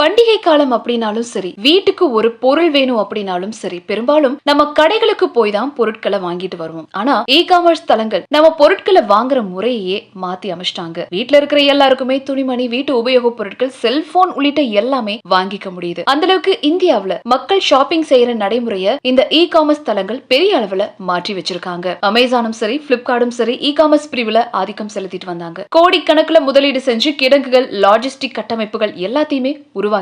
பண்டிகை காலம் அப்படின்னாலும் சரி, வீட்டுக்கு ஒரு பொருள் வேணும் அப்படின்னாலும் சரி, பெரும்பாலும் நம்ம கடைகளுக்கு போய் தான் பொருட்களை வாங்கிட்டு வருவோம். ஆனா இ-காமர்ஸ் தளங்கள் நம்ம பொருட்களை வாங்குற முறையே மாத்தி அமைச்சிட்டாங்க. வீட்டுல இருக்கிற எல்லாருக்குமே துணிமணி, வீட்டு உபயோகப் பொருட்கள், செல்போன் உள்ளிட்ட எல்லாமே வாங்கிக்க முடியுது. அந்த அளவுக்கு இந்தியாவுல மக்கள் ஷாப்பிங் செய்யற நடைமுறையை இந்த இ-காமர்ஸ் தளங்கள் பெரிய அளவுல மாற்றி வச்சிருக்காங்க. அமேசானும் சரி, பிளிப்கார்டும் சரி, இ-காமர்ஸ் பிரிவுல ஆதிக்கம் செலுத்திட்டு வந்தாங்க. கோடிக்கணக்குல முதலீடு செஞ்சு கிடங்குகள், லாஜிஸ்டிக் கட்டமைப்புகள் எல்லாத்தையுமே உருவாக்கினாங்க.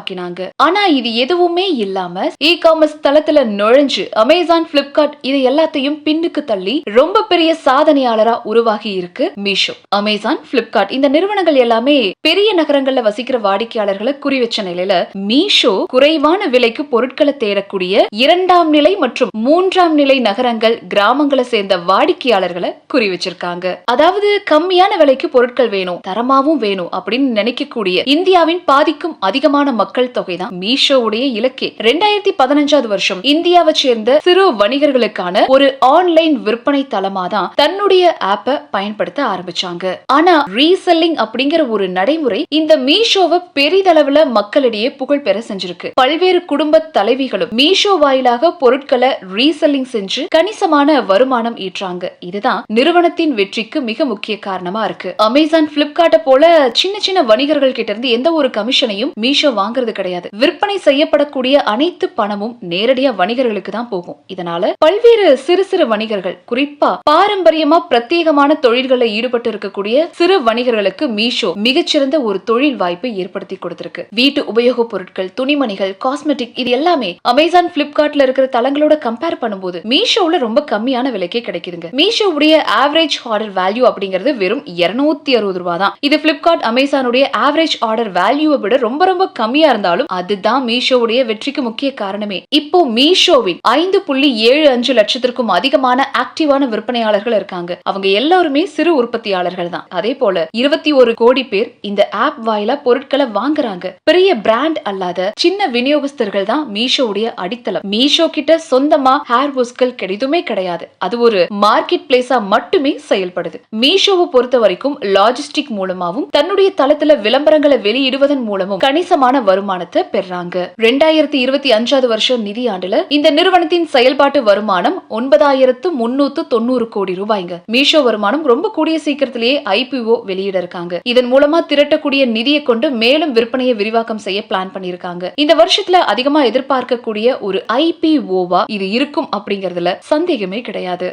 ஆனா இது எதுவுமே இல்லாம இ-காமர்ஸ் தளத்துல நுழைஞ்சு அமேசான், பிளிப்கார்ட் இது எல்லாத்தையும் பின்னுக்கு தள்ளி ரொம்ப பெரிய சாதனையாளரா உருவாகி இருக்கு மீஷோ. அமேசான், பிளிப்கார்ட் இந்த நிறுவனங்கள் எல்லாமே பெரிய நகரங்கள்ல வசிக்கிற வாடிக்கையாளர்களை குறி வச்ச நிலையில மீஷோ குறைவான விலைக்கு பொருட்களை தேடக்கூடிய இரண்டாம் நிலை மற்றும் மூன்றாம் நிலை நகரங்கள், கிராமங்களை சேர்ந்த வாடிக்கையாளர்களை குறி வச்சிருக்காங்க. அதாவது கம்மியான விலைக்கு பொருட்கள் வேணும், தரமாவும் வேணும் அப்படின்னு நினைக்கக்கூடிய இந்தியாவின் பாதிக்கும் அதிகமான மக்கள் தொகை தான் மீஷோவுடைய இலக்கே. 2015 வருஷம் இந்தியாவை சேர்ந்த சிறு வணிகர்களுக்கான ஒரு ஆன்லைன் விற்பனை தளமா தான் தன்னுடைய ஆப்பை பயன்படுத்த ஆரம்பிச்சாங்க. ஆனா ரீசெல்லிங் அப்படிங்கிற ஒரு நடைமுறை இந்த மீஷோவை பெரிதளவுல மக்களிடையே புகழ் பெற செஞ்சிருக்கு. பல்வேறு குடும்ப தலைவிகளும் மீஷோ வாயிலாக பொருட்களை ரீசெல்லிங் செஞ்சு கணிசமான வருமானம் ஈற்றாங்க. இதுதான் நிறுவனத்தின் வெற்றிக்கு மிக முக்கிய காரணமா இருக்கு. அமேசான், பிளிப்கார்ட் போல சின்ன சின்ன வணிகர்கள் கிட்ட இருந்து எந்த ஒரு கமிஷனையும் மீஷோ வாங்குறது கிடையாது. விற்பனை செய்யப்படக்கூடிய அனைத்து பணமும் நேரடியா வணிகர்களுக்கு தான் போகும். இதனால பல்வேறு சிறு சிறு வணிகர்கள், குறிப்பா பாரம்பரியமா பிரத்யேகமான தொழில்களில் ஈடுபட்டு இருக்கக்கூடிய சிறு வணிகர்களுக்கு மீஷோ மிகச்சிறந்த ஒரு தொழில் வாய்ப்பை ஏற்படுத்தி கொடுத்திருக்கு. வீட்டு உபயோக பொருட்கள், துணிமணிகள், காஸ்மெட்டிக் இது எல்லாமே அமேசான், பிளிப்கார்ட்ல இருக்கிற தளங்களோட கம்பேர் பண்ணும்போது மீஷோல ரொம்ப கம்மியான விலைக்கே கிடைக்குதுங்க. மீஷோவுடைய ஆவரேஜ் ஆர்டர் வேல்யூ அப்படிங்கிறது வெறும் 260 ரூபாய் தான். இது பிளிப்கார்ட், அமேசானுடைய ஆவரேஜ் ஆர்டர் வேல்யூவை விட ரொம்ப ரொம்ப கம்மியா இருந்தாலும் அதுதான் மீஷோவுடைய வெற்றிக்கு முக்கிய காரணமே. இப்போ மீஷோவில் 5.75 லட்சத்திற்கும் அதிகமான ஆக்டிவான விற்பனையாளர்கள் இருக்காங்க. அவங்க எல்லாருமே சிறு உற்பத்தியாளர்கள் தான். அதே போல 21 கோடி பேர் இந்த ஆப் வாயிலா பொருட்களை வாங்குறாங்க. பெரிய பிராண்ட் அல்லாத சின்ன விநியோகஸ்தர்கள் தான் மீஷோவுடைய அடித்தளம். மீஷோ கிட்ட சொந்தமா ஹேர் வாஷ்கள் எதுவுமே கிடையாது. அது ஒரு மார்க்கெட் பிளேஸா மட்டுமே செயல்படுது. மீஷோவை பொறுத்த வரைக்கும் லாஜிஸ்டிக் மூலமாவும் தன்னுடைய தளத்துல விளம்பரங்களை வெளியிடுவதன் மூலமும் கணிசமான வருமானத்தை பெறாங்க. 2025 வருஷம் நிதியாண்டுல இந்த நிறுவனத்தின் செயல்பாட்டு வருமானம் 9390 கோடி ரூபாய்ங்க. மீஷோ வருமானம் ரொம்ப கூடிய சீக்கிரத்திலேயே IPO வெளியிட இருக்காங்க. இதன் மூலமா திரட்டக்கூடிய நிதியை கொண்டு மேலும் விற்பனையை விரிவாக்கம் செய்ய பிளான் பண்ணிருக்காங்க. இந்த வருஷத்துல அதிகமா எதிர்பார்க்கக்கூடிய ஒரு IPO-வா இது இருக்கும் அப்படிங்கறதுல சந்தேகமே கிடையாது.